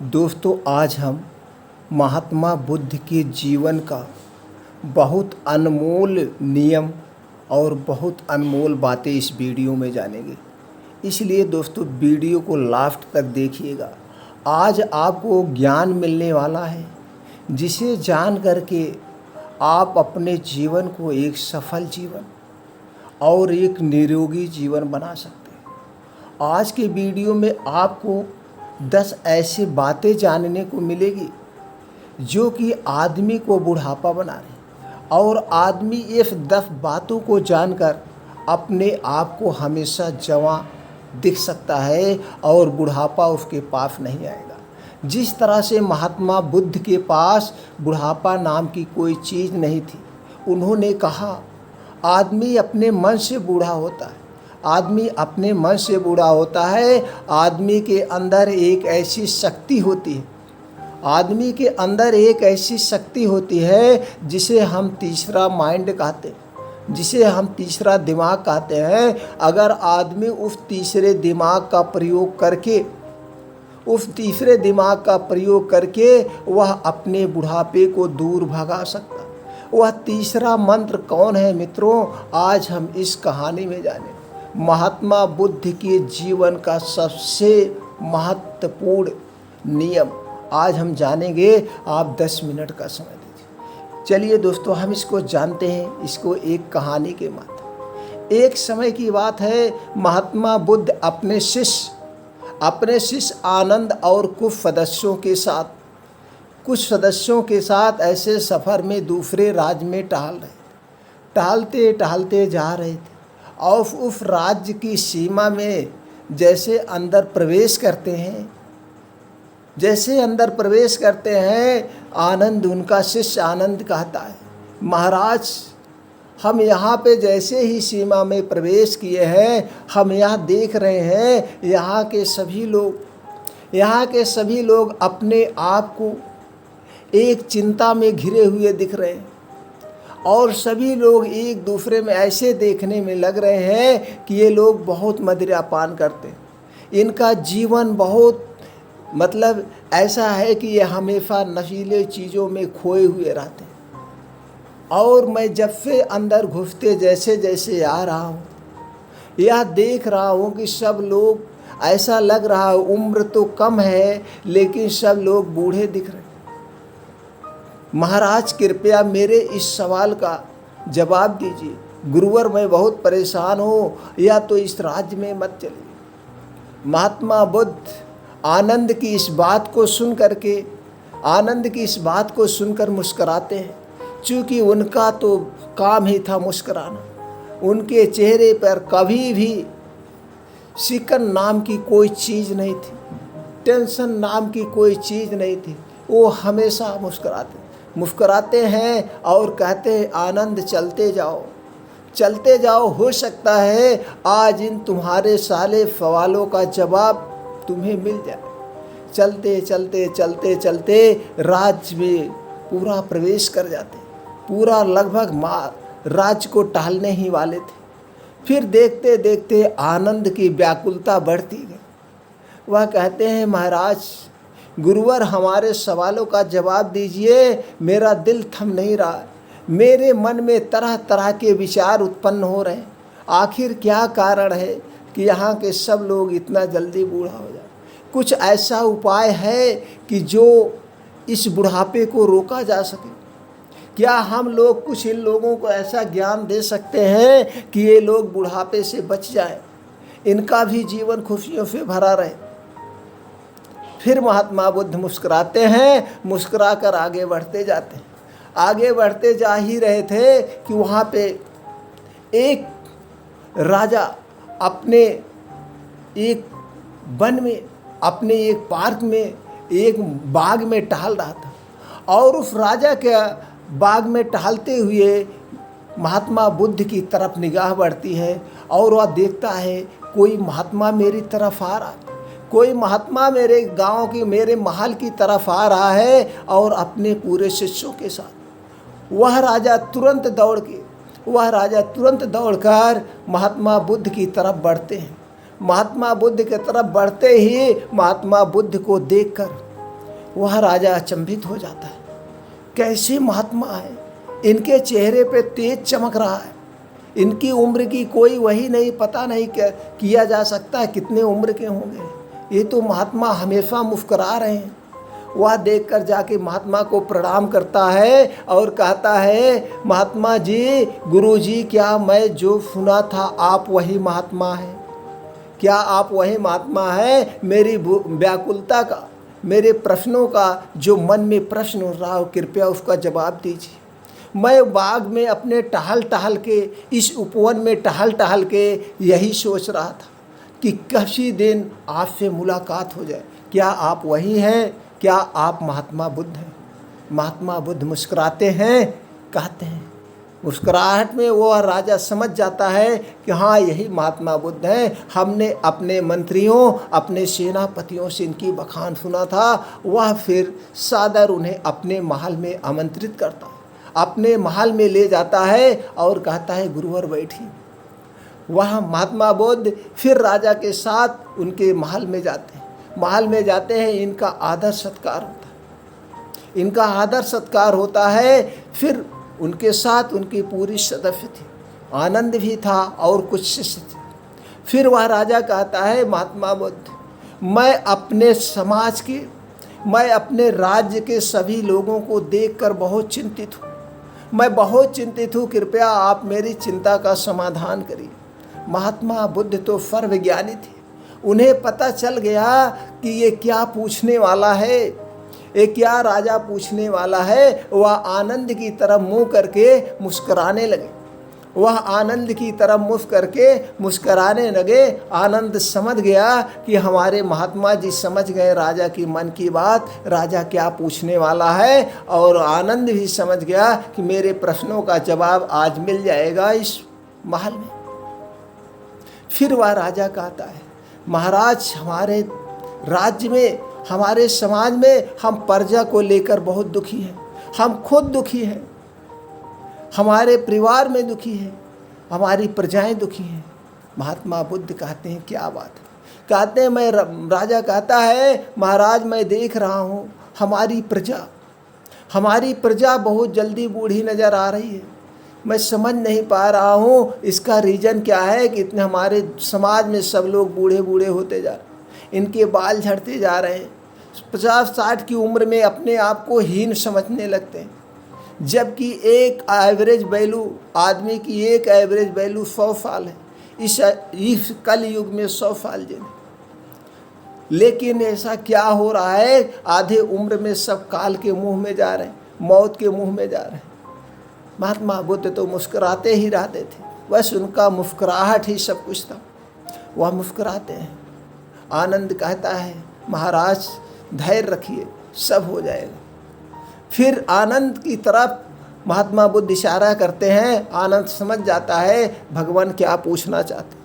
दोस्तों, आज हम महात्मा बुद्ध के जीवन का बहुत अनमोल नियम और बहुत अनमोल बातें इस वीडियो में जानेंगे। इसलिए दोस्तों, वीडियो को लास्ट तक देखिएगा। आज आपको ज्ञान मिलने वाला है जिसे जान करके आप अपने जीवन को एक सफल जीवन और एक निरोगी जीवन बना सकते हैं। आज के वीडियो में आपको 10 ऐसी बातें जानने को मिलेगी जो कि आदमी को बुढ़ापा बना रहे, और आदमी इस 10 बातों को जानकर अपने आप को हमेशा जवां दिख सकता है और बुढ़ापा उसके पास नहीं आएगा। जिस तरह से महात्मा बुद्ध के पास बुढ़ापा नाम की कोई चीज़ नहीं थी। उन्होंने कहा, आदमी अपने मन से बूढ़ा होता है, आदमी अपने मन से बूढ़ा होता है। आदमी के अंदर एक ऐसी शक्ति होती है, आदमी के अंदर एक ऐसी शक्ति होती है जिसे हम तीसरा माइंड कहते हैं, जिसे हम तीसरा दिमाग कहते हैं। अगर आदमी उस तीसरे दिमाग का प्रयोग करके वह अपने बुढ़ापे को दूर भगा सकता है। वह तीसरा मंत्र कौन है मित्रों? आज हम इस कहानी में जानेंगे। महात्मा बुद्ध के जीवन का सबसे महत्वपूर्ण नियम आज हम जानेंगे। आप 10 मिनट का समय दीजिए। चलिए दोस्तों, हम इसको जानते हैं, इसको एक कहानी के माध्यम। एक समय की बात है, महात्मा बुद्ध अपने शिष्य आनंद और कुछ सदस्यों के साथ ऐसे सफ़र में दूसरे राज्य में टहलते जा रहे थे। और उस राज्य की सीमा में जैसे अंदर प्रवेश करते हैं, आनंद, उनका शिष्य आनंद कहता है, महाराज, हम यहाँ पे जैसे ही सीमा में प्रवेश किए हैं, हम यहाँ देख रहे हैं यहाँ के सभी लोग अपने आप को एक चिंता में घिरे हुए दिख रहे हैं, और सभी लोग एक दूसरे में ऐसे देखने में लग रहे हैं कि ये लोग बहुत मदिरापान करते हैं। इनका जीवन बहुत ऐसा है कि ये हमेशा नशीले चीज़ों में खोए हुए रहते हैं। और मैं जब से अंदर घुसते जैसे आ रहा हूँ, यह देख रहा हूँ कि सब लोग, ऐसा लग रहा है उम्र तो कम है लेकिन सब लोग बूढ़े दिख रहे हैं। महाराज, कृपया मेरे इस सवाल का जवाब दीजिए। गुरुवर, मैं बहुत परेशान हूँ, या तो इस राज्य में मत चलिए। महात्मा बुद्ध आनंद की इस बात को सुनकर मुस्कराते हैं। चूँकि उनका तो काम ही था मुस्कराना। उनके चेहरे पर कभी भी शिकन नाम की कोई चीज़ नहीं थी, टेंशन नाम की कोई चीज़ नहीं थी। वो हमेशा मुस्कुराते हैं और कहते हैं, आनंद, चलते जाओ, हो सकता है आज इन तुम्हारे सारे सवालों का जवाब तुम्हें मिल जाए। चलते राज्य में पूरा प्रवेश कर जाते, पूरा लगभग राज्य को टहलने ही वाले थे। फिर देखते देखते आनंद की व्याकुलता बढ़ती गई। वह कहते हैं, महाराज, गुरुवर, हमारे सवालों का जवाब दीजिए, मेरा दिल थम नहीं रहा। मेरे मन में तरह तरह के विचार उत्पन्न हो रहे हैं। आखिर क्या कारण है कि यहाँ के सब लोग इतना जल्दी बूढ़ा हो जाए? कुछ ऐसा उपाय है कि जो इस बुढ़ापे को रोका जा सके? क्या हम लोग कुछ इन लोगों को ऐसा ज्ञान दे सकते हैं कि ये लोग बुढ़ापे से बच जाएं, इनका भी जीवन खुशियों से भरा रहे? फिर महात्मा बुद्ध मुस्कुराते हैं, मुस्कुराकर आगे बढ़ते जाते हैं। आगे बढ़ते जा ही रहे थे कि वहाँ पे एक राजा अपने एक वन में, अपने एक पार्क में, एक बाग में टहल रहा था। और उस राजा के बाग में टहलते हुए महात्मा बुद्ध की तरफ निगाह बढ़ती है, और वह देखता है कोई महात्मा मेरी तरफ आ रहा है, कोई महात्मा मेरे गांव की, मेरे महल की तरफ आ रहा है और अपने पूरे शिष्यों के साथ। वह राजा तुरंत दौड़कर महात्मा बुद्ध की तरफ बढ़ते हैं। महात्मा बुद्ध की तरफ बढ़ते ही महात्मा बुद्ध को देखकर वह राजा अचंभित हो जाता है, कैसे महात्मा है, इनके चेहरे पे तेज चमक रहा है, इनकी उम्र की कोई वही नहीं, पता नहीं क्या किया जा सकता है, कितने उम्र के होंगे, ये तो महात्मा हमेशा मुस्कुरा रहे हैं। वह देखकर जाके महात्मा को प्रणाम करता है और कहता है, महात्मा जी, गुरु जी, क्या मैं जो सुना था आप वही महात्मा हैं? क्या आप वही महात्मा हैं? मेरी व्याकुलता का, मेरे प्रश्नों का जो मन में प्रश्न हो रहा हो, कृपया उसका जवाब दीजिए। मैं बाग में अपने टहल के, इस उपवन में टहल के यही सोच रहा था कि किसी दिन आपसे मुलाकात हो जाए। क्या आप वही हैं? क्या आप महात्मा बुद्ध हैं? महात्मा बुद्ध मुस्कुराते हैं, कहते हैं, मुस्कुराहट में वो राजा समझ जाता है कि हाँ, यही महात्मा बुद्ध हैं। हमने अपने मंत्रियों, अपने सेनापतियों से इनकी बखान सुना था। वह फिर सादर उन्हें अपने महल में आमंत्रित करता है, अपने महल में ले जाता है और कहता है, गुरुवर बैठिए। वह महात्मा बुद्ध फिर राजा के साथ उनके महल में जाते हैं। महल में जाते हैं, इनका आदर सत्कार होता है, इनका आदर सत्कार होता है। फिर उनके साथ उनकी पूरी सदस्य थी, आनंद भी था और कुछ शिष्य थे। फिर वह राजा कहता है, महात्मा बुद्ध, मैं अपने समाज के, मैं अपने राज्य के सभी लोगों को देखकर बहुत चिंतित हूँ, मैं बहुत चिंतित हूँ, कृपया आप मेरी चिंता का समाधान करिए। महात्मा बुद्ध तो सर्वज्ञानी थे, उन्हें पता चल गया कि ये क्या पूछने वाला है, ये क्या राजा पूछने वाला है। वह आनंद की तरफ मुँह करके मुस्कराने लगे, वह आनंद की तरफ मुँह करके मुस्कराने लगे। आनंद समझ गया कि हमारे महात्मा जी समझ गए राजा की मन की बात, राजा क्या पूछने वाला है, और आनंद भी समझ गया कि मेरे प्रश्नों का जवाब आज मिल जाएगा इस महल में। फिर वह राजा कहता है, महाराज, हमारे राज्य में, हमारे समाज में हम प्रजा को लेकर बहुत दुखी हैं, हम खुद दुखी हैं, हमारे परिवार में दुखी हैं, हमारी प्रजाएं दुखी हैं। महात्मा बुद्ध कहते हैं, क्या बात है? कहते हैं, मैं, राजा कहता है, महाराज, मैं देख रहा हूँ हमारी प्रजा बहुत जल्दी बूढ़ी नज़र आ रही है। मैं समझ नहीं पा रहा हूँ इसका रीज़न क्या है कि इतने हमारे समाज में सब लोग बूढ़े बूढ़े होते जा रहे हैं, इनके बाल झड़ते जा रहे हैं, 50-60 की उम्र में अपने आप को हीन समझने लगते हैं, जबकि एक एवरेज वैल्यू, आदमी की एक एवरेज वैल्यू 100 साल है। इस कल युग में 100 साल जिने, लेकिन ऐसा क्या हो रहा है, आधे उम्र में सब काल के मुंह में जा रहे हैं, मौत के मुंह में जा रहे हैं। महात्मा बुद्ध तो मुस्कुराते ही रहते थे, बस उनका मुस्कुराहट ही सब कुछ था, वह मुस्कुराते हैं। आनंद कहता है, महाराज धैर्य रखिए, सब हो जाएगा। फिर आनंद की तरफ महात्मा बुद्ध इशारा करते हैं। आनंद समझ जाता है भगवान क्या पूछना चाहते।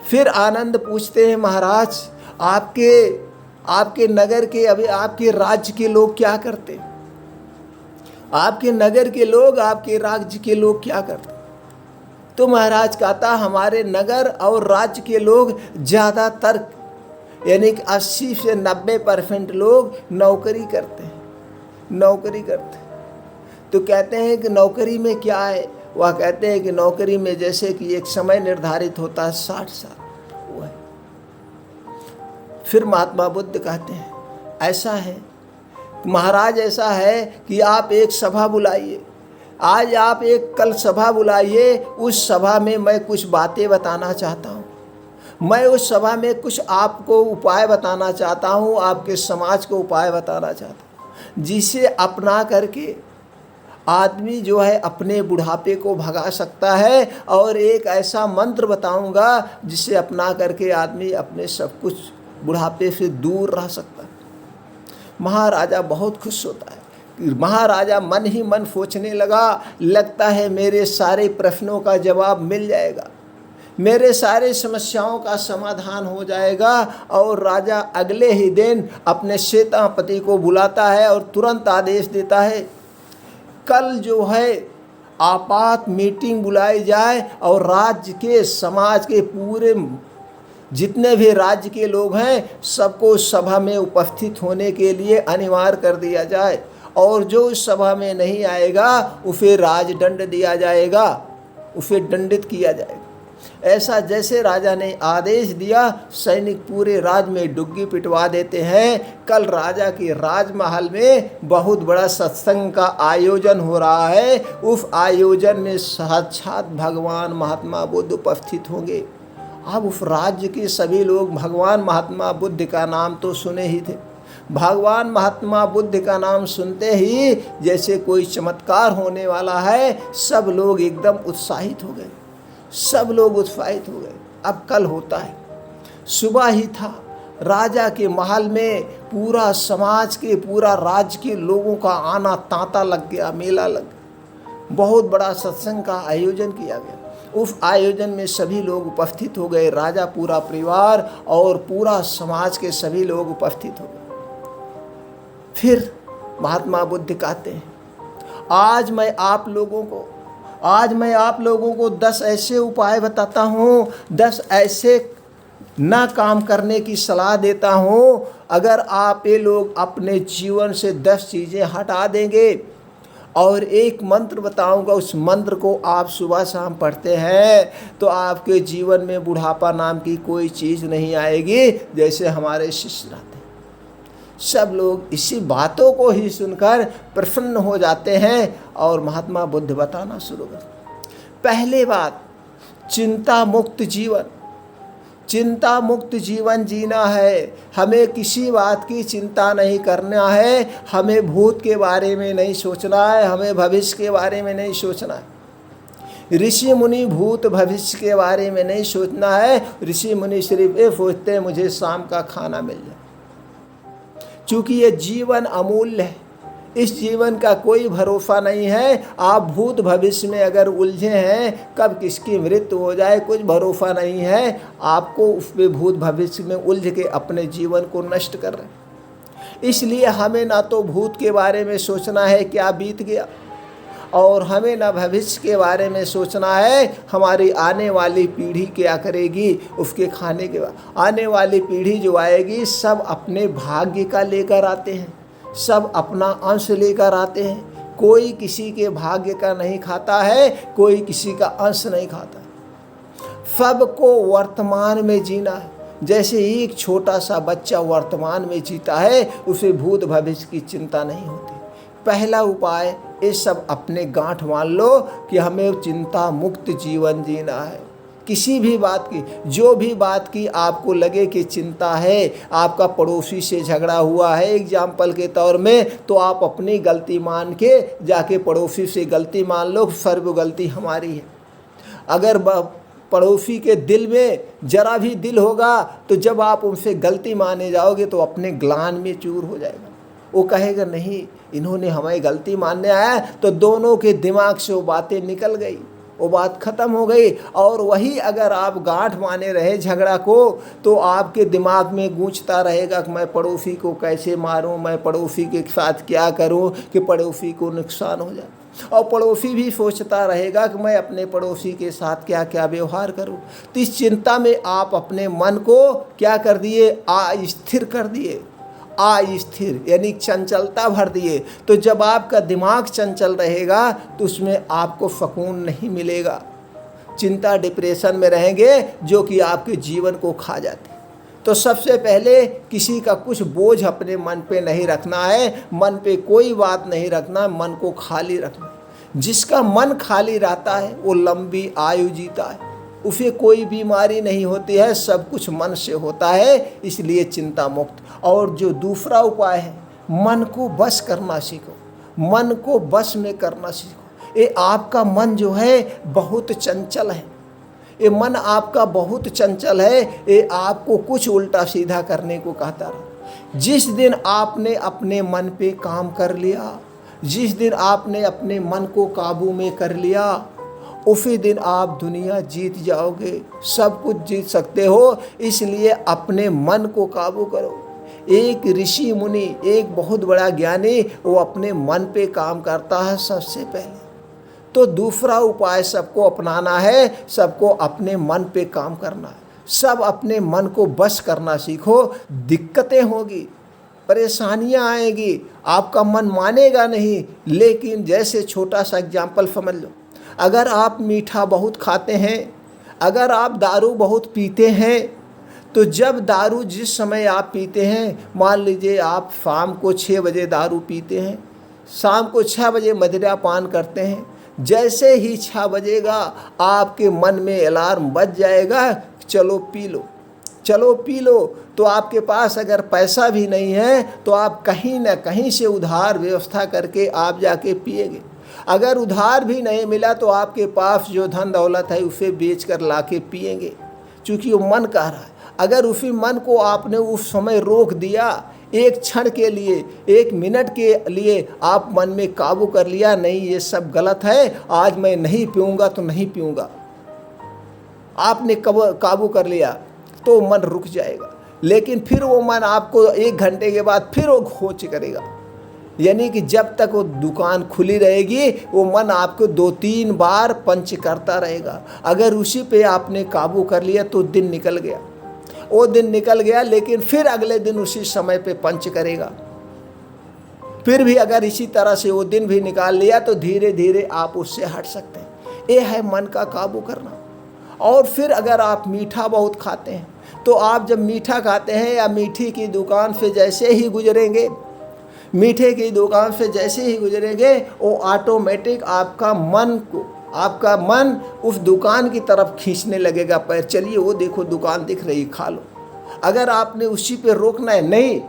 फिर आनंद पूछते हैं, महाराज, आपके नगर के, अभी आपके राज्य के लोग क्या करते हैं? आपके नगर के लोग, आपके राज्य के लोग क्या करते? तो महाराज कहता, हमारे नगर और राज्य के लोग ज़्यादातर, यानी कि 80 से 90% लोग नौकरी करते हैं, नौकरी करते हैं। तो कहते हैं कि नौकरी में क्या है? वह कहते हैं कि नौकरी में जैसे कि एक समय निर्धारित होता है 60 साल, वो है। फिर महात्मा बुद्ध कहते हैं, ऐसा है महाराज, ऐसा है कि आप एक सभा बुलाइए, आज आप एक कल सभा बुलाइए, उस सभा में मैं कुछ बातें बताना चाहता हूँ, मैं उस सभा में कुछ आपको उपाय बताना चाहता हूँ, आपके समाज को उपाय बताना चाहता हूँ, जिसे अपना करके आदमी जो है अपने बुढ़ापे को भगा सकता है। और एक ऐसा मंत्र बताऊंगा जिसे अपना करके आदमी अपने सब कुछ बुढ़ापे से दूर रह सकता है। महाराजा बहुत खुश होता है। महाराजा मन ही मन सोचने लगा, लगता है मेरे सारे प्रश्नों का जवाब मिल जाएगा, मेरे सारे समस्याओं का समाधान हो जाएगा। और राजा अगले ही दिन अपने सेनापति को बुलाता है और तुरंत आदेश देता है, कल जो है आपात मीटिंग बुलाई जाए और राज्य के, समाज के पूरे जितने भी राज्य के लोग हैं सबको सभा में उपस्थित होने के लिए अनिवार्य कर दिया जाए, और जो उस सभा में नहीं आएगा उसे राजदंड दिया जाएगा, उसे दंडित किया जाएगा। ऐसा जैसे राजा ने आदेश दिया, सैनिक पूरे राज्य में डुग्गी पिटवा देते हैं। कल राजा के राजमहल में बहुत बड़ा सत्संग का आयोजन हो रहा है। उस आयोजन में साक्षात भगवान महात्मा बुद्ध उपस्थित होंगे। अब उस राज्य के सभी लोग भगवान महात्मा बुद्ध का नाम तो सुने ही थे। भगवान महात्मा बुद्ध का नाम सुनते ही जैसे कोई चमत्कार होने वाला है, सब लोग एकदम उत्साहित हो गए, सब लोग उत्साहित हो गए। अब कल होता है, सुबह ही था, राजा के महल में पूरा समाज के, पूरा राज्य के लोगों का आना तांता लग गया, मेला लग गया। बहुत बड़ा सत्संग का आयोजन किया गया। उस आयोजन में सभी लोग उपस्थित हो गए, राजा, पूरा परिवार और पूरा समाज के सभी लोग उपस्थित हो गए। फिर महात्मा बुद्ध कहते हैं, आज मैं आप लोगों को 10 ऐसे उपाय बताता हूँ, 10 ऐसे ना काम करने की सलाह देता हूँ। अगर आप ये लोग अपने जीवन से 10 चीज़ें हटा देंगे और एक मंत्र बताऊंगा, उस मंत्र को आप सुबह शाम पढ़ते हैं तो आपके जीवन में बुढ़ापा नाम की कोई चीज़ नहीं आएगी। जैसे हमारे शिष्य रहते हैं, सब लोग इसी बातों को ही सुनकर प्रसन्न हो जाते हैं और महात्मा बुद्ध बताना शुरू करते। पहले बात, चिंता मुक्त जीवन। चिंता मुक्त जीवन जीना है, हमें किसी बात की चिंता नहीं करना है, हमें भूत के बारे में नहीं सोचना है, हमें भविष्य के बारे में नहीं सोचना है। ऋषि मुनि भूत भविष्य के बारे में नहीं सोचना है। ऋषि मुनि सिर्फ ये सोचते हैं मुझे शाम का खाना मिल जाए। चूँकि ये जीवन अमूल्य है, इस जीवन का कोई भरोसा नहीं है। आप भूत भविष्य में अगर उलझे हैं, कब किसकी मृत्यु हो जाए कुछ भरोसा नहीं है। आपको उसमें भूत भविष्य में उलझ के अपने जीवन को नष्ट कर रहे हैं। इसलिए हमें ना तो भूत के बारे में सोचना है क्या बीत गया, और हमें ना भविष्य के बारे में सोचना है हमारी आने वाली पीढ़ी क्या करेगी उसके खाने के बाद। आने वाली पीढ़ी जो आएगी सब अपने भाग्य का लेकर आते हैं, सब अपना अंश लेकर आते हैं। कोई किसी के भाग्य का नहीं खाता है, कोई किसी का अंश नहीं खाता। सबको वर्तमान में जीना है। जैसे एक छोटा सा बच्चा वर्तमान में जीता है, उसे भूत भविष्य की चिंता नहीं होती। पहला उपाय, ये सब अपने गांठ मान लो कि हमें चिंता मुक्त जीवन जीना है। किसी भी बात की, जो भी बात की आपको लगे कि चिंता है, आपका पड़ोसी से झगड़ा हुआ है एग्जाम्पल के तौर में, तो आप अपनी गलती मान के जाके पड़ोसी से गलती मान लो, सर्व गलती हमारी है। अगर पड़ोसी के दिल में जरा भी दिल होगा तो जब आप उनसे गलती माने जाओगे तो अपने ग्लान में चूर हो जाएगा। वो कहेगा नहीं, इन्होंने हमें गलती मानने आया, तो दोनों के दिमाग से वो बातें निकल गई, वो बात ख़त्म हो गई। और वही अगर आप गांठ माने रहे झगड़ा को, तो आपके दिमाग में गूंजता रहेगा कि मैं पड़ोसी को कैसे मारूं, मैं पड़ोसी के साथ क्या करूं कि पड़ोसी को नुकसान हो जाए। और पड़ोसी भी सोचता रहेगा कि मैं अपने पड़ोसी के साथ क्या क्या व्यवहार करूं। तो इस चिंता में आप अपने मन को क्या कर दिए, अस्थिर कर दिए। अस्थिर यानी चंचलता भर दिए। तो जब आपका दिमाग चंचल रहेगा तो उसमें आपको सुकून नहीं मिलेगा। चिंता डिप्रेशन में रहेंगे जो कि आपके जीवन को खा जाते। तो सबसे पहले किसी का कुछ बोझ अपने मन पे नहीं रखना है, मन पे कोई बात नहीं रखना, मन को खाली रखना। जिसका मन खाली रहता है वो लंबी आयु जीता है, उसे कोई बीमारी नहीं होती है, सब कुछ मन से होता है, इसलिए चिंता मुक्त। और जो दूसरा उपाय है, मन को बस करना सीखो, मन को बस में करना सीखो। ये आपका मन जो है बहुत चंचल है, ये मन आपका बहुत चंचल है, ये आपको कुछ उल्टा सीधा करने को कहता रहा। जिस दिन आपने अपने मन पे काम कर लिया, जिस दिन आपने अपने मन को काबू में कर लिया, उसी दिन आप दुनिया जीत जाओगे, सब कुछ जीत सकते हो। इसलिए अपने मन को काबू करो। एक ऋषि मुनि, एक बहुत बड़ा ज्ञानी, वो अपने मन पे काम करता है सबसे पहले। तो दूसरा उपाय सबको अपनाना है, सबको अपने मन पे काम करना है। सब अपने मन को बस करना सीखो। दिक्कतें होगी, परेशानियां आएगी, आपका मन मानेगा नहीं, लेकिन जैसे छोटा सा एग्जाम्पल समझ लो, अगर आप मीठा बहुत खाते हैं, अगर आप दारू बहुत पीते हैं, तो जब दारू जिस समय आप पीते हैं, मान लीजिए आप शाम को 6 बजे दारू पीते हैं, शाम को 6 बजे मदिरा पान करते हैं, जैसे ही 6 बजेगा आपके मन में अलार्म बज जाएगा, चलो पी लो, चलो पी लो। तो आपके पास अगर पैसा भी नहीं है तो आप कहीं ना कहीं से उधार व्यवस्था करके आप जाके पिएंगे। अगर उधार भी नहीं मिला तो आपके पास जो धन दौलत है उसे बेच कर ला के पिएंगे, चूँकि वो मन कह रहा है। अगर उसी मन को आपने उस समय रोक दिया, एक क्षण के लिए, 1 मिनट के लिए आप मन में काबू कर लिया, नहीं ये सब गलत है, आज मैं नहीं पीऊँगा तो नहीं पीऊँगा, आपने काबू कर लिया तो मन रुक जाएगा। लेकिन फिर वो मन आपको 1 घंटे के बाद फिर वो खोज करेगा, यानी कि जब तक वो दुकान खुली रहेगी वो मन आपको 2-3 बार पंच करता रहेगा। अगर उसी पे आपने काबू कर लिया तो दिन निकल गया, वो दिन निकल गया, लेकिन फिर अगले दिन उसी समय पे पंच करेगा। फिर भी अगर इसी तरह से वो दिन भी निकाल लिया तो धीरे धीरे आप उससे हट सकते हैं। ये है मन का काबू करना। और फिर अगर आप मीठा बहुत खाते हैं तो आप जब मीठा खाते हैं या मीठी की दुकान से जैसे ही गुजरेंगे, मीठे की दुकान से जैसे ही गुजरेंगे, वो ऑटोमेटिक आपका मन उस दुकान की तरफ खींचने लगेगा पैर, चलिए वो देखो दुकान दिख रही, खा लो। अगर आपने उसी पे रोकना है, नहीं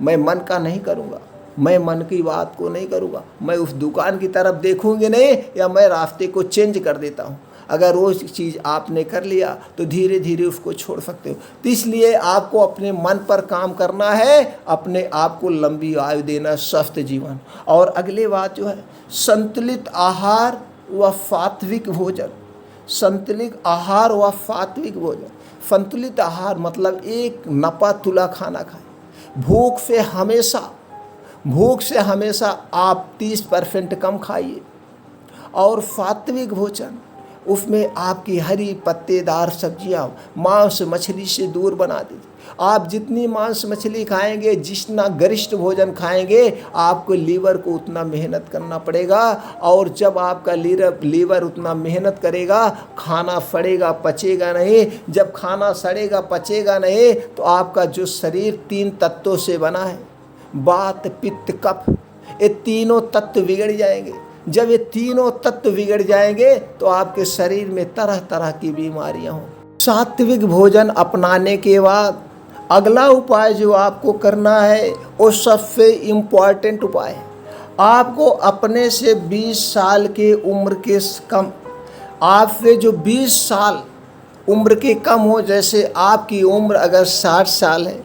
मैं मन का नहीं करूँगा, मैं मन की बात को नहीं करूँगा, मैं उस दुकान की तरफ देखूँगी नहीं, या मैं रास्ते को चेंज कर देता हूँ, अगर वो चीज़ आपने कर लिया तो धीरे धीरे उसको छोड़ सकते हो। तो इसलिए आपको अपने मन पर काम करना है, अपने आप को लंबी आयु देना, स्वस्थ जीवन। और अगली बात जो है संतुलित आहार व सात्विक भोजन। संतुलित आहार व सात्विक भोजन। संतुलित आहार मतलब एक नपा तुला खाना खाएं। भूख से हमेशा आप 30% कम खाइए। और सात्विक भोजन, उसमें आपकी हरी पत्तेदार सब्जियां, मांस मछली से दूर बना दीजिए। आप जितनी मांस मछली खाएंगे, जितना गरिष्ठ भोजन खाएंगे, आपको लीवर को उतना मेहनत करना पड़ेगा। और जब आपका लीवर उतना मेहनत करेगा, खाना सड़ेगा पचेगा नहीं। जब खाना सड़ेगा पचेगा नहीं तो आपका जो शरीर 3 तत्वों से बना है, वात पित्त कफ, ये तीनों तत्व बिगड़ जाएंगे। जब ये तीनों तत्व बिगड़ जाएंगे तो आपके शरीर में तरह तरह की बीमारियां हों। सात्विक भोजन अपनाने के बाद अगला उपाय जो आपको करना है वो सबसे इम्पॉर्टेंट उपाय है। आपको अपने से 20 साल के उम्र के कम, आपसे जो 20 साल उम्र के कम हो, जैसे आपकी उम्र अगर 60 साल है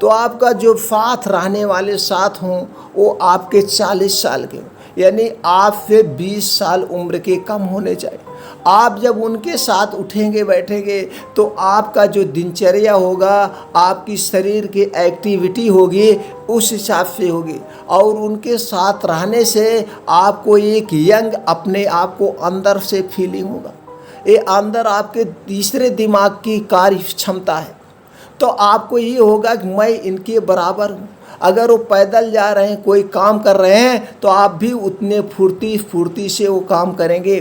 तो आपका जो साथ रहने वाले साथ हों वो आपके 40 साल के हों, यानी आपसे 20 साल उम्र के कम होने चाहिए। आप जब उनके साथ उठेंगे बैठेंगे तो आपका जो दिनचर्या होगा, आपकी शरीर की एक्टिविटी होगी, उस हिसाब से होगी। और उनके साथ रहने से आपको एक यंग अपने आप को अंदर से फीलिंग होगा। ये अंदर आपके तीसरे दिमाग की कार्य क्षमता है। तो आपको ये होगा कि मैं इनके बराबर हूँ। अगर वो पैदल जा रहे हैं, कोई काम कर रहे हैं, तो आप भी उतने फुर्ती से वो काम करेंगे।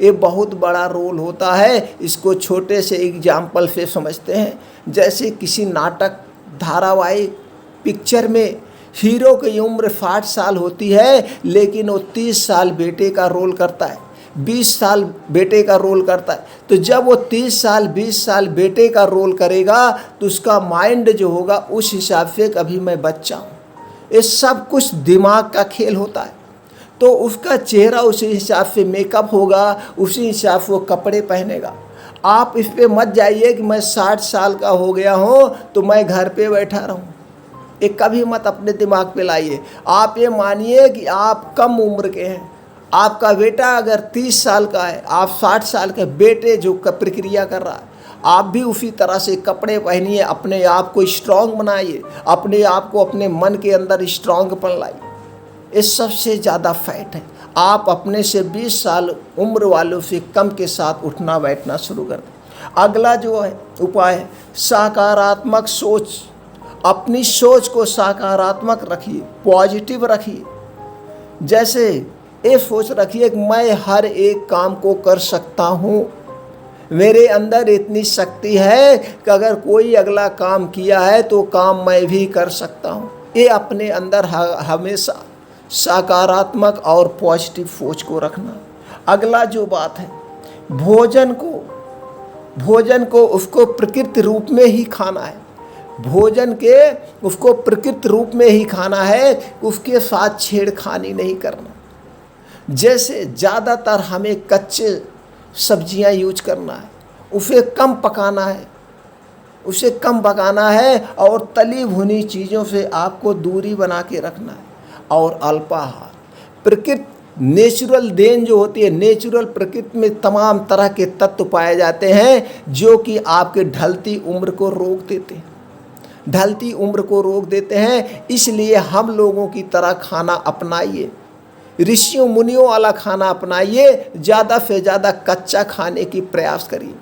ये बहुत बड़ा रोल होता है। इसको छोटे से एग्जाम्पल से समझते हैं। जैसे किसी नाटक, धारावाहिक, पिक्चर में हीरो की उम्र 60 साल होती है, लेकिन वो 30 साल बेटे का रोल करता है, 20 साल बेटे का रोल करता है। तो जब वो 30 साल 20 साल बेटे का रोल करेगा तो उसका माइंड जो होगा उस हिसाब से, कभी मैं बच्चा हूँ, ये सब कुछ दिमाग का खेल होता है। तो उसका चेहरा उसी हिसाब से मेकअप होगा, उसी हिसाब से वो कपड़े पहनेगा। आप इस पे मत जाइए कि मैं 60 साल का हो गया हूँ तो मैं घर पे बैठा रहूँ, ये कभी मत अपने दिमाग पे लाइए। आप ये मानिए कि आप कम उम्र के हैं। आपका बेटा अगर 30 साल का है, आप 60 साल के बेटे जो प्रक्रिया कर रहा है, आप भी उसी तरह से कपड़े पहनिए, अपने आप को स्ट्रांग बनाइए, अपने आप को अपने मन के अंदर स्ट्रांगपन लाइए। इस सबसे ज़्यादा फैट है। आप अपने से 20 साल उम्र वालों से कम के साथ उठना बैठना शुरू कर दें। अगला जो है उपाय है सकारात्मक सोच। अपनी सोच को सकारात्मक रखिए, पॉजिटिव रखिए। जैसे ये सोच रखिए कि मैं हर एक काम को कर सकता हूँ, मेरे अंदर इतनी शक्ति है कि अगर कोई अगला काम किया है तो काम मैं भी कर सकता हूँ। ये अपने अंदर हमेशा सकारात्मक और पॉजिटिव सोच को रखना। अगला जो बात है भोजन को उसको प्रकृति रूप में ही खाना है। भोजन के उसको प्रकृति रूप में ही खाना है, उसके साथ छेड़खानी नहीं करना। जैसे ज़्यादातर हमें कच्चे सब्जियां यूज करना है, उसे कम पकाना है और तली भुनी चीज़ों से आपको दूरी बना के रखना है। और अल्पाहार, प्रकृति नेचुरल देन जो होती है, नेचुरल प्रकृति में तमाम तरह के तत्व पाए जाते हैं जो कि आपके ढलती उम्र को रोक देते हैं। इसलिए हम लोगों की तरह खाना अपनाइए, ऋषियों मुनियों वाला खाना अपनाइए, ज़्यादा से ज़्यादा कच्चा खाने की प्रयास करिए।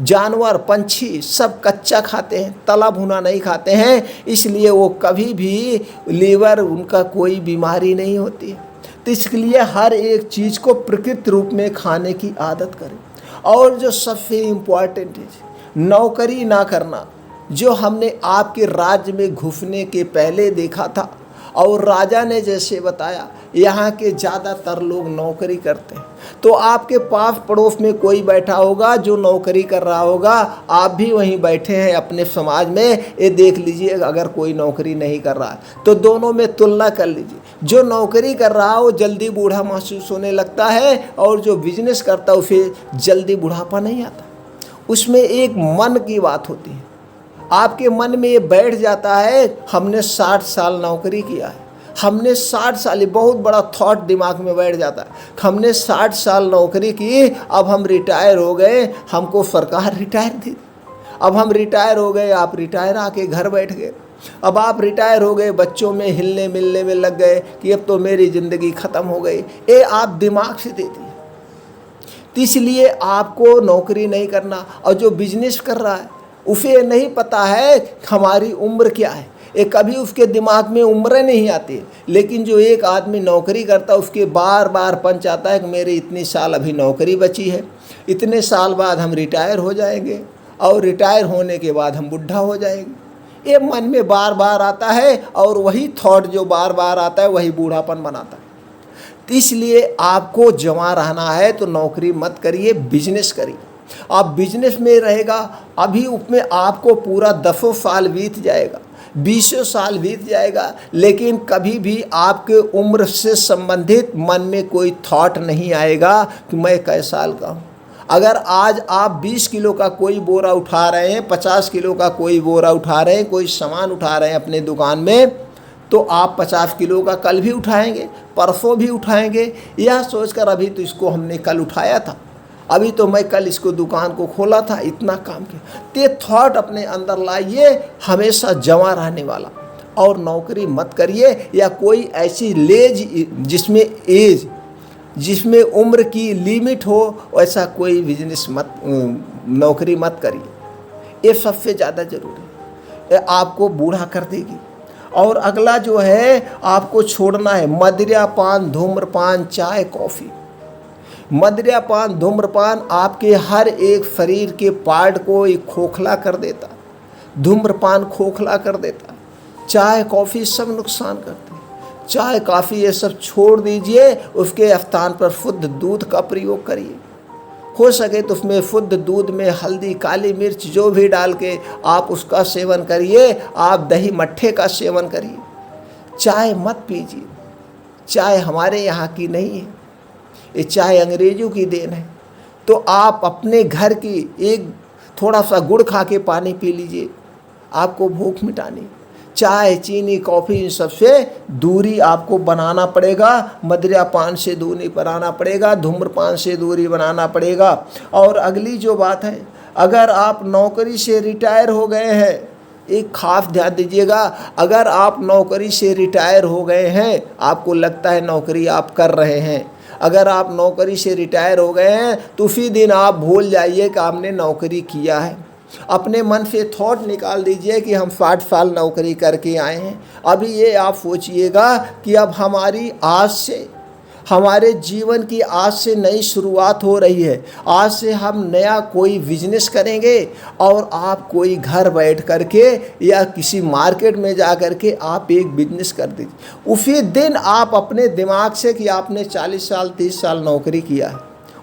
जानवर पंछी सब कच्चा खाते हैं, तला भुना नहीं खाते हैं, इसलिए वो कभी भी लीवर उनका कोई बीमारी नहीं होती है। तो इसलिए हर एक चीज़ को प्रकृति रूप में खाने की आदत करें। और जो सबसे इम्पोर्टेंट है, नौकरी ना करना, जो हमने आपके राज्य में घुसने के पहले देखा था। और राजा ने जैसे बताया, यहाँ के ज़्यादातर लोग नौकरी करते हैं। तो आपके पास पड़ोस में कोई बैठा होगा जो नौकरी कर रहा होगा, आप भी वहीं बैठे हैं अपने समाज में, ये देख लीजिए। अगर कोई नौकरी नहीं कर रहा है तो दोनों में तुलना कर लीजिए। जो नौकरी कर रहा है वो जल्दी बूढ़ा महसूस होने लगता है, और जो बिजनेस करता है उसे जल्दी बुढ़ापा नहीं आता। उसमें एक मन की बात होती है, आपके मन में ये बैठ जाता है हमने 60 साल नौकरी किया है, हमने 60 साल, बहुत बड़ा थॉट दिमाग में बैठ जाता है, हमने 60 साल नौकरी की, अब हम रिटायर हो गए, हमको सरकार रिटायर दी, अब हम रिटायर हो गए, आप रिटायर आके घर बैठ गए। अब आप रिटायर हो गए, बच्चों में हिलने मिलने में लग गए कि अब तो मेरी ज़िंदगी ख़त्म हो गई। ये आप दिमाग से देती है। तो इसलिए आपको नौकरी नहीं करना। और जो बिजनेस कर रहा है उसे नहीं पता है हमारी उम्र क्या है, ये कभी उसके दिमाग में उम्रें नहीं आती। लेकिन जो एक आदमी नौकरी करता है उसके बार बार पंच आता है कि मेरे इतनी साल अभी नौकरी बची है, इतने साल बाद हम रिटायर हो जाएंगे, और रिटायर होने के बाद हम बुढ़ा हो जाएंगे। ये मन में बार बार आता है, और वही थॉट जो बार बार आता है वही बूढ़ापन बनाता है। तो इसलिए आपको जमा रहना है तो नौकरी मत करिए, बिजनेस करिए। आप बिजनेस में रहेगा, अभी उसमें आपको पूरा 10 साल बीत जाएगा, 20 साल बीत जाएगा, लेकिन कभी भी आपके उम्र से संबंधित मन में कोई थॉट नहीं आएगा कि मैं कै साल का हूँ। अगर आज आप 20 किलो का कोई बोरा उठा रहे हैं, 50 किलो का कोई बोरा उठा रहे हैं, कोई सामान उठा रहे हैं अपने दुकान में, तो आप 50 किलो का कल भी उठाएंगे, परसों भी उठाएंगे, यह सोचकर अभी तो इसको हमने कल उठाया था, अभी तो मैं कल इसको दुकान को खोला था, इतना काम किया। ते थॉट अपने अंदर लाइए, हमेशा जमा रहने वाला। और नौकरी मत करिए, या कोई ऐसी जिसमें उम्र की लिमिट हो, वैसा कोई बिजनेस मत, नौकरी मत करिए। ये सबसे ज़्यादा ज़रूरी है, ये आपको बूढ़ा कर देगी। और अगला जो है आपको छोड़ना है मदिरापान, धूम्रपान, चाय, कॉफ़ी। मदिरापान, धूम्रपान आपके हर एक शरीर के पार्ट को एक खोखला कर देता, धूम्रपान खोखला कर देता, चाय कॉफ़ी सब नुकसान करते हैं। चाय कॉफ़ी ये सब छोड़ दीजिए, उसके स्थान पर शुद्ध दूध का प्रयोग करिए। हो सके तो उसमें शुद्ध दूध में हल्दी, काली मिर्च जो भी डाल के आप उसका सेवन करिए। आप दही मट्ठे का सेवन करिए, चाय मत पीजिए। चाय हमारे यहाँ की नहीं है, ये चाय अंग्रेज़ों की देन है। तो आप अपने घर की एक थोड़ा सा गुड़ खा के पानी पी लीजिए, आपको भूख मिटानी। चाय, चीनी, कॉफ़ी, इन सबसे दूरी आपको बनाना पड़ेगा। मदिरापान से दूरी बनाना पड़ेगा, धूम्रपान से दूरी बनाना पड़ेगा। और अगली जो बात है, अगर आप नौकरी से रिटायर हो गए हैं, एक खास ध्यान दीजिएगा, अगर आप नौकरी से रिटायर हो गए हैं, आपको लगता है नौकरी आप कर रहे हैं, अगर आप नौकरी से रिटायर हो गए हैं तो उसी दिन आप भूल जाइए कि आपने नौकरी किया है। अपने मन से थॉट निकाल दीजिए कि हम 60 साल नौकरी करके आए हैं। अभी ये आप सोचिएगा कि अब हमारी आज से, हमारे जीवन की आज से नई शुरुआत हो रही है। आज से हम नया कोई बिजनेस करेंगे और आप कोई घर बैठ करके या किसी मार्केट में जा करके आप एक बिजनेस कर दीजिए। उसी दिन आप अपने दिमाग से कि आपने 40 साल 30 साल नौकरी किया है,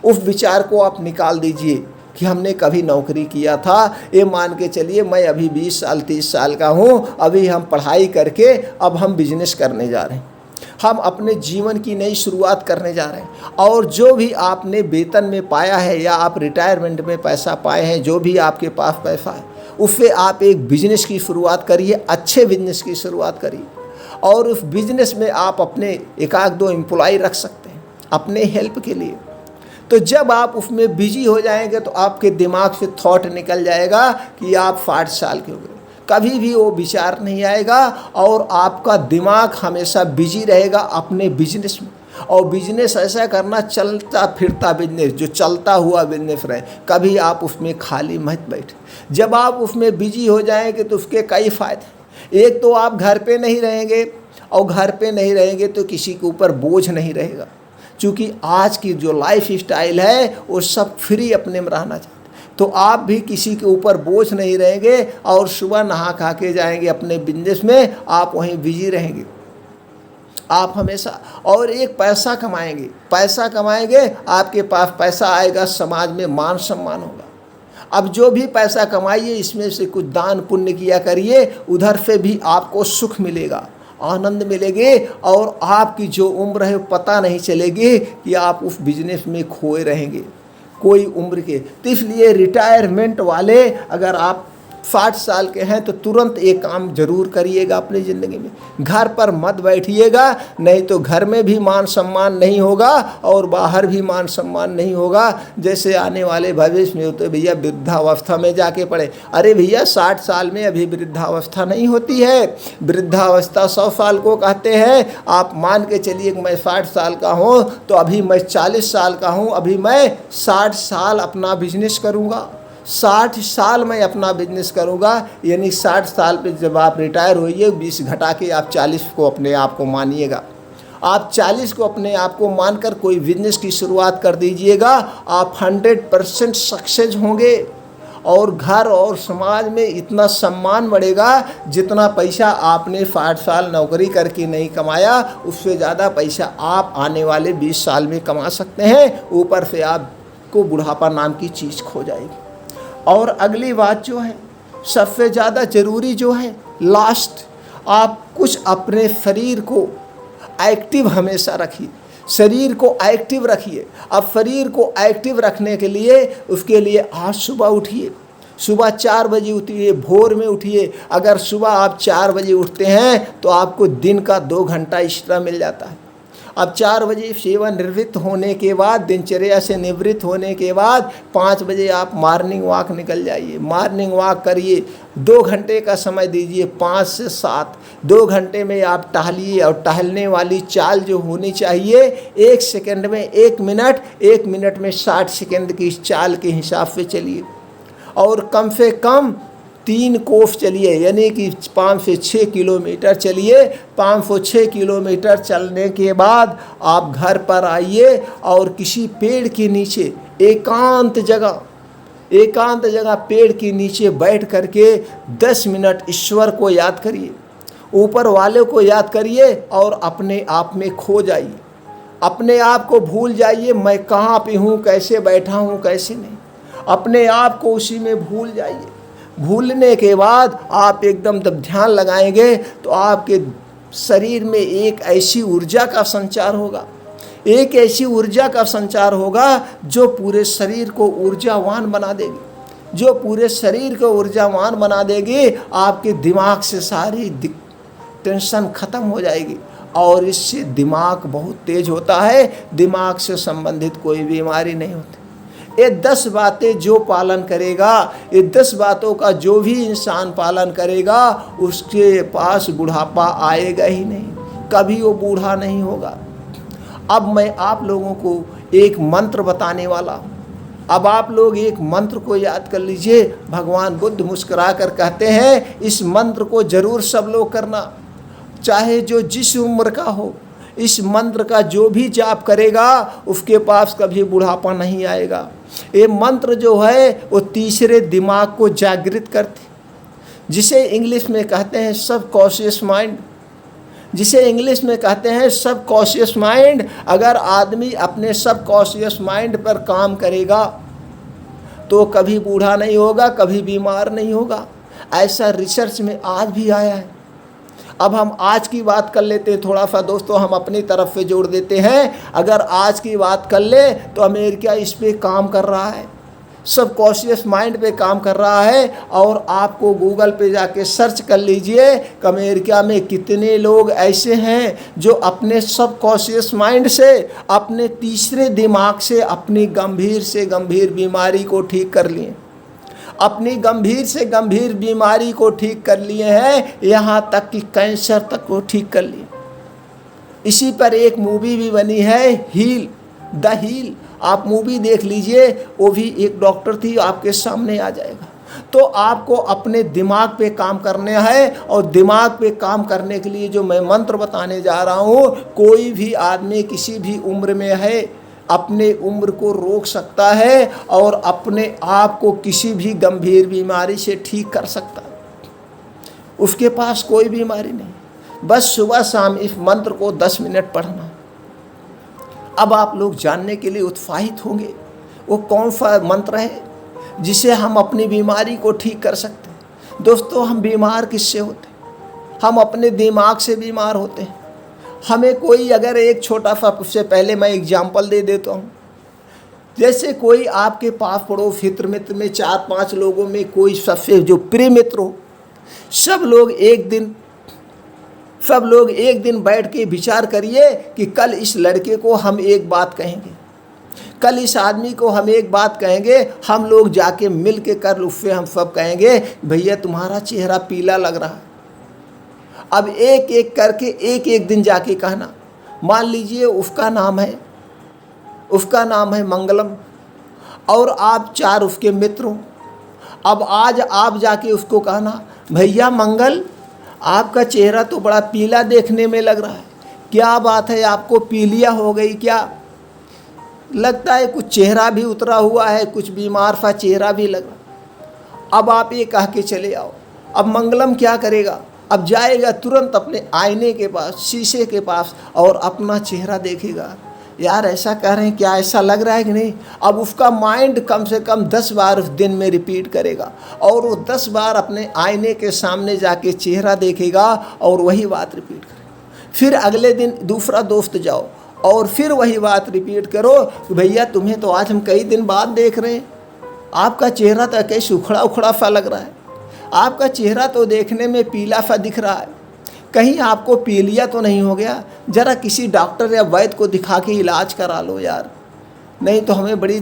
उस विचार को आप निकाल दीजिए कि हमने कभी नौकरी किया था। ये मान के चलिए मैं अभी 20 साल 30 साल का हूँ, अभी हम पढ़ाई करके अब हम बिजनेस करने जा रहे हैं, हम अपने जीवन की नई शुरुआत करने जा रहे हैं। और जो भी आपने वेतन में पाया है या आप रिटायरमेंट में पैसा पाए हैं, जो भी आपके पास पैसा है, उससे आप एक बिजनेस की शुरुआत करिए, अच्छे बिजनेस की शुरुआत करिए। और उस बिजनेस में आप अपने एक आध दो एम्प्लॉय रख सकते हैं अपने हेल्प के लिए। तो जब आप उसमें बिजी हो जाएंगे तो आपके दिमाग से थॉट निकल जाएगा कि आप 60 साल के हो गए, कभी भी वो विचार नहीं आएगा और आपका दिमाग हमेशा बिजी रहेगा अपने बिजनेस में। और बिजनेस ऐसा करना, चलता फिरता बिजनेस, जो चलता हुआ बिजनेस रहे, कभी आप उसमें खाली मत बैठे। जब आप उसमें बिजी हो जाएंगे तो उसके कई फ़ायदे। एक तो आप घर पे नहीं रहेंगे, और घर पे नहीं रहेंगे तो किसी के ऊपर बोझ नहीं रहेगा, क्योंकि आज की जो लाइफ स्टाइल है वो सब फ्री अपने में रहना चाहते। तो आप भी किसी के ऊपर बोझ नहीं रहेंगे और सुबह नहा खा के जाएंगे अपने बिजनेस में, आप वहीं बिजी रहेंगे आप हमेशा। और एक पैसा कमाएंगे, पैसा कमाएंगे, आपके पास पैसा आएगा, समाज में मान सम्मान होगा। अब जो भी पैसा कमाइए इसमें से कुछ दान पुण्य किया करिए, उधर से भी आपको सुख मिलेगा, आनंद मिलेगी, और आपकी जो उम्र है पता नहीं चलेगी कि आप उस बिजनेस में खोए रहेंगे कोई उम्र के। तो इसलिए रिटायरमेंट वाले अगर आप 60 साल के हैं तो तुरंत एक काम जरूर करिएगा अपनी ज़िंदगी में। घर पर मत बैठिएगा, नहीं तो घर में भी मान सम्मान नहीं होगा और बाहर भी मान सम्मान नहीं होगा। जैसे आने वाले भविष्य में होते भैया वृद्धावस्था में जाके पड़े। अरे भैया 60 साल में अभी वृद्धावस्था नहीं होती है, वृद्धावस्था 100 साल को कहते हैं। आप मान के चलिए कि मैं 60 साल का हूँ तो अभी मैं 40 साल का हूँ, अभी मैं 60 साल अपना बिजनेस करूँगा, 60 साल में अपना बिजनेस करूँगा। यानी 60 साल पे जब आप रिटायर होइए, 20 घटा के आप 40 को अपने आप को मानिएगा। आप 40 को अपने आप को मानकर कोई बिजनेस की शुरुआत कर दीजिएगा, आप 100% सक्सेस होंगे और घर और समाज में इतना सम्मान बढ़ेगा। जितना पैसा आपने 60 साल नौकरी करके नहीं कमाया, उससे ज़्यादा पैसा आप आने वाले 20 साल में कमा सकते हैं। ऊपर से आपको बुढ़ापा नाम की चीज़ खो जाएगी। और अगली बात जो है सबसे ज़्यादा ज़रूरी जो है लास्ट, आप कुछ अपने शरीर को एक्टिव हमेशा रखिए, शरीर को एक्टिव रखिए। अब शरीर को एक्टिव रखने के लिए उसके लिए आज सुबह उठिए, सुबह 4 बजे उठिए, भोर में उठिए। अगर सुबह आप 4 बजे उठते हैं तो आपको दिन का 2 घंटा एक्स्ट्रा मिल जाता है। अब 4 बजे सेवानिवृत्त होने के बाद, दिनचर्या से निवृत्त होने के बाद 5 बजे आप मॉर्निंग वॉक निकल जाइए, मॉर्निंग वॉक करिए, 2 घंटे का समय दीजिए, 5 से 7। 2 घंटे में आप टहलिए और टहलने वाली चाल जो होनी चाहिए 1 सेकंड में 1 मिनट, 1 मिनट में 60 सेकंड की चाल के हिसाब से चलिए। और कम से कम 3 कोस चलिए, यानी कि 5 से 6 किलोमीटर चलिए। 506 किलोमीटर चलने के बाद आप घर पर आइए और किसी पेड़ के नीचे एकांत जगह पेड़ के नीचे बैठ करके 10 मिनट ईश्वर को याद करिए, ऊपर वाले को याद करिए और अपने आप में खो जाइए, अपने आप को भूल जाइए। मैं कहाँ पे हूँ, कैसे बैठा हूँ, कैसे नहीं, अपने आप को उसी में भूल जाइए। भूलने के बाद आप एकदम जब ध्यान लगाएंगे तो आपके शरीर में एक ऐसी ऊर्जा का संचार होगा, एक ऐसी ऊर्जा का संचार होगा जो पूरे शरीर को ऊर्जावान बना देगी, जो पूरे शरीर को ऊर्जावान बना देगी। आपके दिमाग से सारी टेंशन खत्म हो जाएगी और इससे दिमाग बहुत तेज होता है, दिमाग से संबंधित कोई बीमारी नहीं होती। ये 10 बातें जो पालन करेगा, ये 10 बातों का जो भी इंसान पालन करेगा उसके पास बुढ़ापा आएगा ही नहीं, कभी वो बूढ़ा नहीं होगा। अब मैं आप लोगों को एक मंत्र बताने वाला हूँ। अब आप लोग एक मंत्र को याद कर लीजिए। भगवान बुद्ध मुस्कुरा कर कहते हैं इस मंत्र को जरूर सब लोग करना, चाहे जो जिस उम्र का हो। इस मंत्र का जो भी जाप करेगा उसके पास कभी बुढ़ापा नहीं आएगा। ये मंत्र जो है वो तीसरे दिमाग को जागृत करती, जिसे इंग्लिश में कहते हैं सबकॉन्शियस माइंड, जिसे इंग्लिश में कहते हैं सबकॉन्शियस माइंड। अगर आदमी अपने सबकॉन्शियस माइंड पर काम करेगा तो कभी बूढ़ा नहीं होगा, कभी बीमार नहीं होगा। ऐसा रिसर्च में आज भी आया है। अब हम आज की बात कर लेते हैं, थोड़ा सा दोस्तों हम अपनी तरफ से जोड़ देते हैं। अगर आज की बात कर ले तो अमेरिका इस पे काम कर रहा है, सबकॉन्शियस माइंड पे काम कर रहा है। और आपको गूगल पे जाके सर्च कर लीजिए कि अमेरिका में कितने लोग ऐसे हैं जो अपने सबकॉन्शियस माइंड से, अपने तीसरे दिमाग से अपनी गंभीर से गंभीर बीमारी को ठीक कर लिए, अपनी गंभीर से गंभीर बीमारी को ठीक कर लिए हैं, यहाँ तक कि कैंसर तक को ठीक कर लिए। इसी पर एक मूवी भी बनी है, हील, द हील। आप मूवी देख लीजिए, वो भी एक डॉक्टर थी, आपके सामने आ जाएगा। तो आपको अपने दिमाग पे काम करना है, और दिमाग पे काम करने के लिए जो मैं मंत्र बताने जा रहा हूँ, कोई भी आदमी किसी भी उम्र में है अपने उम्र को रोक सकता है और अपने आप को किसी भी गंभीर बीमारी से ठीक कर सकता है। उसके पास कोई बीमारी नहीं, बस सुबह शाम इस मंत्र को 10 मिनट पढ़ना। अब आप लोग जानने के लिए उत्साहित होंगे वो कौन सा मंत्र है जिसे हम अपनी बीमारी को ठीक कर सकते हैं। दोस्तों, हम बीमार किससे होते हैं? हम अपने दिमाग से बीमार होते हैं। हमें कोई अगर एक छोटा सा, उससे पहले मैं एग्जाम्पल दे देता हूँ। जैसे कोई आपके पास पड़ोस हित मित्र में 4-5 लोगों में कोई सबसे जो प्रिय मित्र हो, सब लोग एक दिन बैठ के विचार करिए कि कल इस लड़के को हम एक बात कहेंगे, कल इस आदमी को हम एक बात कहेंगे। हम लोग जाके मिल के कर उससे हम सब कहेंगे भैया तुम्हारा चेहरा पीला लग रहा है। अब एक एक करके एक दिन जाके कहना। मान लीजिए उसका नाम है मंगलम, और आप 4 उसके मित्र हो। अब आज आप जाके उसको कहना भैया मंगल, आपका चेहरा तो बड़ा पीला देखने में लग रहा है, क्या बात है, आपको पीलिया हो गई क्या? लगता है कुछ चेहरा भी उतरा हुआ है, कुछ बीमार सा चेहरा भी लग रहा। अब आप ये कह के चले आओ। अब मंगलम क्या करेगा? अब जाएगा तुरंत अपने आईने के पास, शीशे के पास, और अपना चेहरा देखेगा। यार ऐसा कह रहे हैं, क्या ऐसा लग रहा है कि नहीं? अब उसका माइंड कम से कम 10 बार उस दिन में रिपीट करेगा, और वो 10 बार अपने आईने के सामने जाके चेहरा देखेगा और वही बात रिपीट करेगा। फिर अगले दिन दूसरा दोस्त जाओ और फिर वही बात रिपीट करो कि भैया तुम्हें तो आज हम कई दिन बाद देख रहे हैं, आपका चेहरा तो कैसे उखड़ा उखड़ा सा लग रहा है, आपका चेहरा तो देखने में पीला सा दिख रहा है, कहीं आपको पीलिया तो नहीं हो गया? ज़रा किसी डॉक्टर या वैद्य को दिखा के इलाज करा लो यार, नहीं तो हमें बड़ी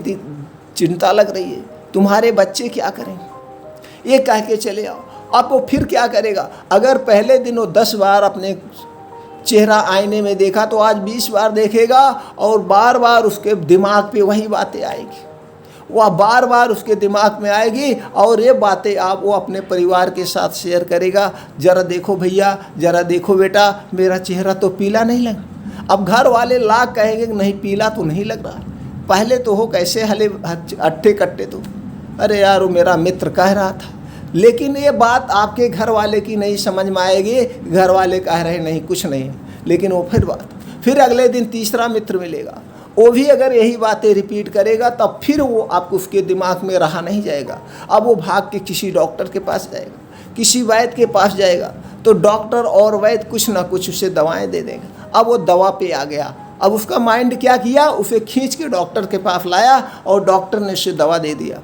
चिंता लग रही है, तुम्हारे बच्चे क्या करेंगे? ये कह के चले आओ। अब वो फिर क्या करेगा? अगर पहले दिन वो 10 बार अपने चेहरा आईने में देखा तो आज 20 बार देखेगा, और बार बार उसके दिमाग पे वही बातें आएगी, वह बार बार उसके दिमाग में आएगी, और ये बातें वो अपने परिवार के साथ शेयर करेगा। ज़रा देखो भैया, ज़रा देखो बेटा, मेरा चेहरा तो पीला नहीं लगा। अब घर वाले लाख कहेंगे कि नहीं पीला तो नहीं लग रहा, पहले तो हो कैसे हले अट्ठे कट्टे तो, अरे यार वो मेरा मित्र कह रहा था। लेकिन ये बात आपके घर वाले की नहीं समझ में आएगी, घर वाले कह रहे नहीं कुछ नहीं, लेकिन वो फिर अगले दिन तीसरा मित्र मिलेगा, वो भी अगर यही बातें रिपीट करेगा, तब फिर वो आपको उसके दिमाग में रहा नहीं जाएगा। अब वो भाग के किसी डॉक्टर के पास जाएगा, किसी वैद्य के पास जाएगा, तो डॉक्टर और वैद्य कुछ ना कुछ उसे दवाएं दे देंगे। अब वो दवा पे आ गया, अब उसका माइंड क्या किया, उसे खींच के डॉक्टर के पास लाया और डॉक्टर ने उसे दवा दे दिया।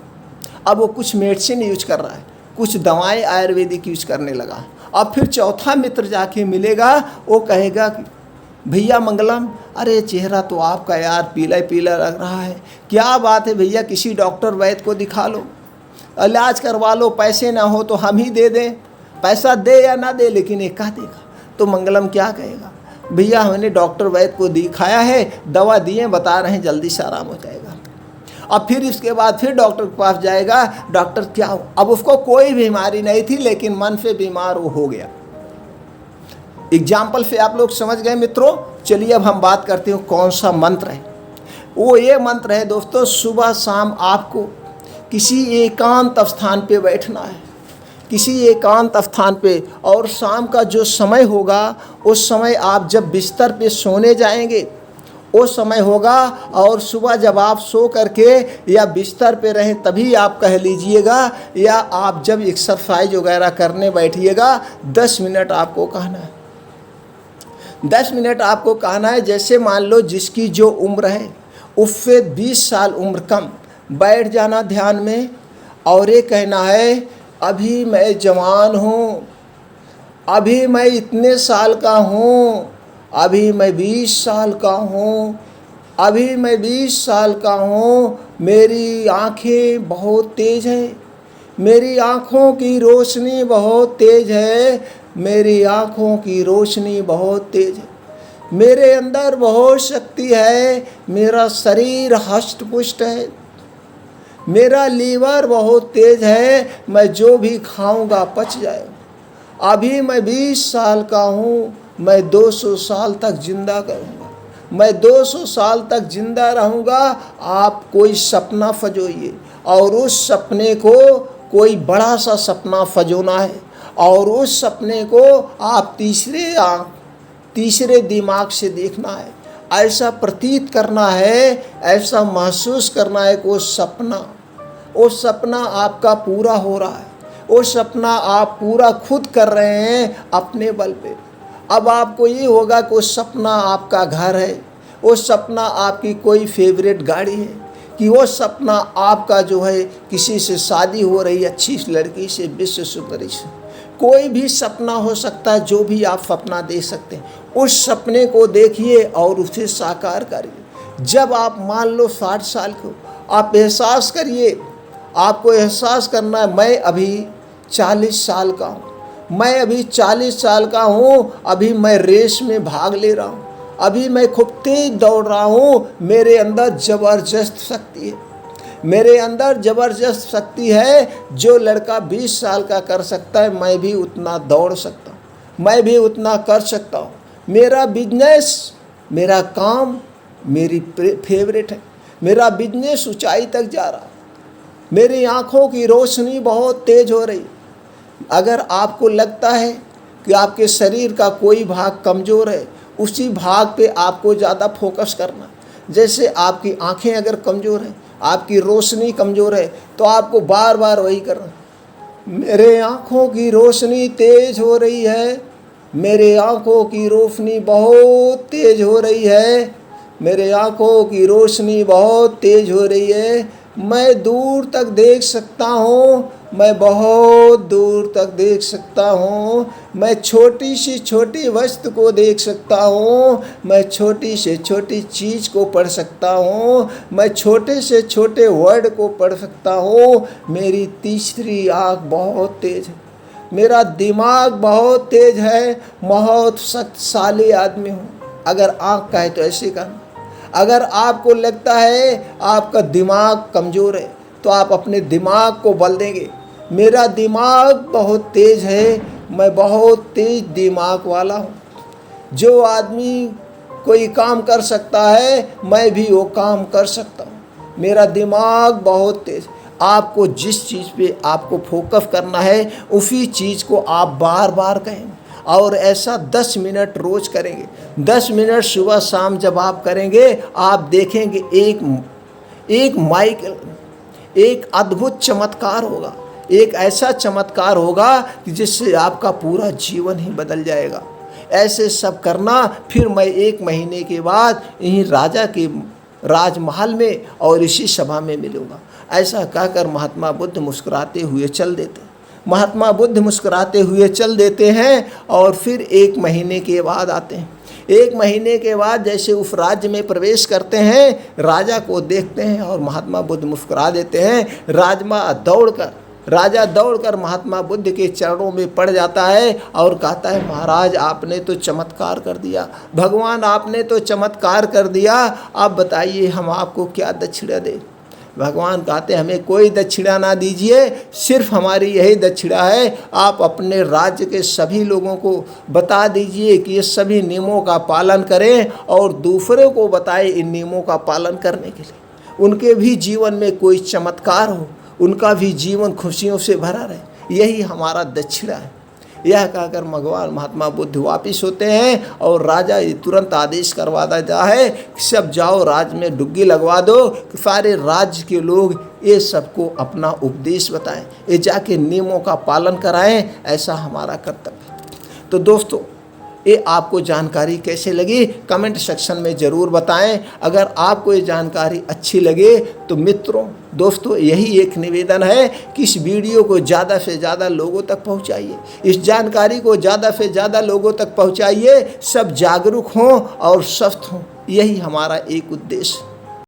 अब वो कुछ मेडिसिन यूज कर रहा है, कुछ दवाएं आयुर्वेदिक यूज करने लगा। अब फिर चौथा मित्र जाके मिलेगा, वो कहेगा कि भैया मंगलम, अरे चेहरा तो आपका यार पीला पीला लग रहा है, क्या बात है भैया, किसी डॉक्टर वैद्य को दिखा लो, इलाज करवा लो, पैसे ना हो तो हम ही दे दें, पैसा दे या ना दे लेकिन एक कह देगा। तो मंगलम क्या कहेगा? भैया हमने डॉक्टर वैद्य को दिखाया है, दवा दिए, बता रहे हैं जल्दी से आराम हो जाएगा। अब फिर इसके बाद फिर डॉक्टर के पास जाएगा, डॉक्टर क्या हो, अब उसको कोई बीमारी नहीं थी लेकिन मन से बीमार वो हो गया। एग्जाम्पल से आप लोग समझ गए मित्रों। चलिए अब हम बात करते हैं कौन सा मंत्र है। वो ये मंत्र है दोस्तों, सुबह शाम आपको किसी एकांत स्थान पे बैठना है, किसी एकांत स्थान पे, और शाम का जो समय होगा उस समय आप जब बिस्तर पे सोने जाएंगे वो समय होगा, और सुबह जब आप सो करके या बिस्तर पे रहें तभी आप कह लीजिएगा, या आप जब एक्सरसाइज वगैरह करने बैठिएगा 10 मिनट आपको कहना है। 10 मिनट आपको कहना है। जैसे मान लो जिसकी जो उम्र है उससे 20 साल उम्र कम, बैठ जाना ध्यान में और ये कहना है, अभी मैं जवान हूँ, अभी मैं इतने साल का हूँ, अभी मैं 20 साल का हूँ, अभी मैं 20 साल का हूँ, मेरी आँखें बहुत तेज़ हैं, मेरी आँखों की रोशनी बहुत तेज़ है, मेरी आँखों की रोशनी बहुत तेज़ है, मेरे अंदर बहुत शक्ति है, मेरा शरीर हष्ट पुष्ट है, मेरा लीवर बहुत तेज़ है, मैं जो भी खाऊंगा पच जाएगा, अभी मैं 20 साल का हूँ, मैं 200 साल तक जिंदा करूँगा, मैं 200 साल तक जिंदा रहूँगा। आप कोई सपना फजोइए और उस सपने को कोई बड़ा सा सपना फजोना है, और उस सपने को आप तीसरे दिमाग से देखना है, ऐसा प्रतीत करना है, ऐसा महसूस करना है कि वो सपना आपका पूरा हो रहा है, वो सपना आप पूरा खुद कर रहे हैं अपने बल पे। अब आपको ये होगा कि वो सपना आपका घर है, वो सपना आपकी कोई फेवरेट गाड़ी है, कि वो सपना आपका जो है किसी से शादी हो रही अच्छी लड़की से, विश्व सुंदरी से, कोई भी सपना हो सकता है, जो भी आप सपना देख सकते हैं, उस सपने को देखिए और उसे साकार करिए। जब आप मान लो 60 साल को, आप एहसास करिए, आपको एहसास करना है, मैं अभी 40 साल का हूँ, मैं अभी 40 साल का हूँ, अभी मैं रेस में भाग ले रहा हूँ, अभी मैं खूब तेज दौड़ रहा हूँ, मेरे अंदर ज़बरदस्त शक्ति है, मेरे अंदर ज़बरदस्त शक्ति है। जो लड़का 20 साल का कर सकता है, मैं भी उतना दौड़ सकता हूँ, मैं भी उतना कर सकता हूँ। मेरा बिजनेस, मेरा काम मेरी फेवरेट है, मेरा बिजनेस ऊंचाई तक जा रहा है, मेरी आँखों की रोशनी बहुत तेज हो रही। अगर आपको लगता है कि आपके शरीर का कोई भाग कमज़ोर है, उसी भाग पे आपको ज़्यादा फोकस करना। जैसे आपकी आँखें अगर कमज़ोर हैं, आपकी रोशनी कमज़ोर है, तो आपको बार बार वही करना, मेरे आँखों की रोशनी तेज़ हो रही है, मेरे आँखों की रोशनी बहुत तेज़ हो रही है, मेरे आँखों की रोशनी बहुत तेज़ हो रही है, मैं दूर तक देख सकता हूँ, मैं बहुत दूर तक देख सकता हूँ, मैं छोटी से छोटी वस्तु को देख सकता हूँ, मैं छोटी से छोटी चीज़ को पढ़ सकता हूँ, मैं छोटे से छोटे वर्ड को पढ़ सकता हूँ, मेरी तीसरी आँख बहुत तेज़ है, मेरा दिमाग बहुत तेज़ है, बहुत शक्तिशाली आदमी हूँ। अगर आँख का है तो ऐसे करना। अगर आपको लगता है आपका दिमाग कमज़ोर है, तो आप अपने दिमाग को बल देंगे, मेरा दिमाग बहुत तेज़ है, मैं बहुत तेज़ दिमाग वाला हूँ, जो आदमी कोई काम कर सकता है मैं भी वो काम कर सकता हूँ, मेरा दिमाग बहुत तेज़। आपको जिस चीज़ पे आपको फोकस करना है उसी चीज़ को आप बार बार कहेंगे, और ऐसा 10 मिनट रोज करेंगे। 10 मिनट सुबह शाम जब आप करेंगे, आप देखेंगे एक अद्भुत चमत्कार होगा, एक ऐसा चमत्कार होगा कि जिससे आपका पूरा जीवन ही बदल जाएगा। ऐसे सब करना। फिर मैं 1 महीने के बाद यहीं राजा के राजमहल में और इसी सभा में मिलूँगा। ऐसा कहकर महात्मा बुद्ध मुस्कुराते हुए चल देते। महात्मा बुद्ध मुस्कुराते हुए चल देते हैं और फिर 1 महीने के बाद आते हैं। 1 महीने के बाद जैसे उस राज्य में प्रवेश करते हैं, राजा को देखते हैं और महात्मा बुद्ध मुस्कुरा देते हैं। राजा दौड़कर महात्मा बुद्ध के चरणों में पड़ जाता है और कहता है, महाराज आपने तो चमत्कार कर दिया, भगवान आपने तो चमत्कार कर दिया, आप बताइए हम आपको क्या दक्षिणा दें। भगवान कहते हैं, हमें कोई दक्षिणा ना दीजिए, सिर्फ हमारी यही दक्षिणा है, आप अपने राज्य के सभी लोगों को बता दीजिए कि ये सभी नियमों का पालन करें और दूसरों को बताएं इन नियमों का पालन करने के लिए, उनके भी जीवन में कोई चमत्कार हो, उनका भी जीवन खुशियों से भरा रहे, यही हमारा दक्षिणा है। यह कहकर भगवान महात्मा बुद्ध वापिस होते हैं और राजा ये तुरंत आदेश करवा देता है कि सब जाओ राज में डुबकी लगवा दो, कि सारे राज्य के लोग ये सबको अपना उपदेश बताएं, ये जाके नियमों का पालन कराएं, ऐसा हमारा कर्तव्य। तो दोस्तों, ये आपको जानकारी कैसे लगी कमेंट सेक्शन में ज़रूर बताएं। अगर आपको ये जानकारी अच्छी लगे तो मित्रों दोस्तों यही एक निवेदन है कि इस वीडियो को ज़्यादा से ज़्यादा लोगों तक पहुंचाइए, इस जानकारी को ज़्यादा से ज़्यादा लोगों तक पहुंचाइए, सब जागरूक हों और स्वस्थ हों, यही हमारा एक उद्देश्य।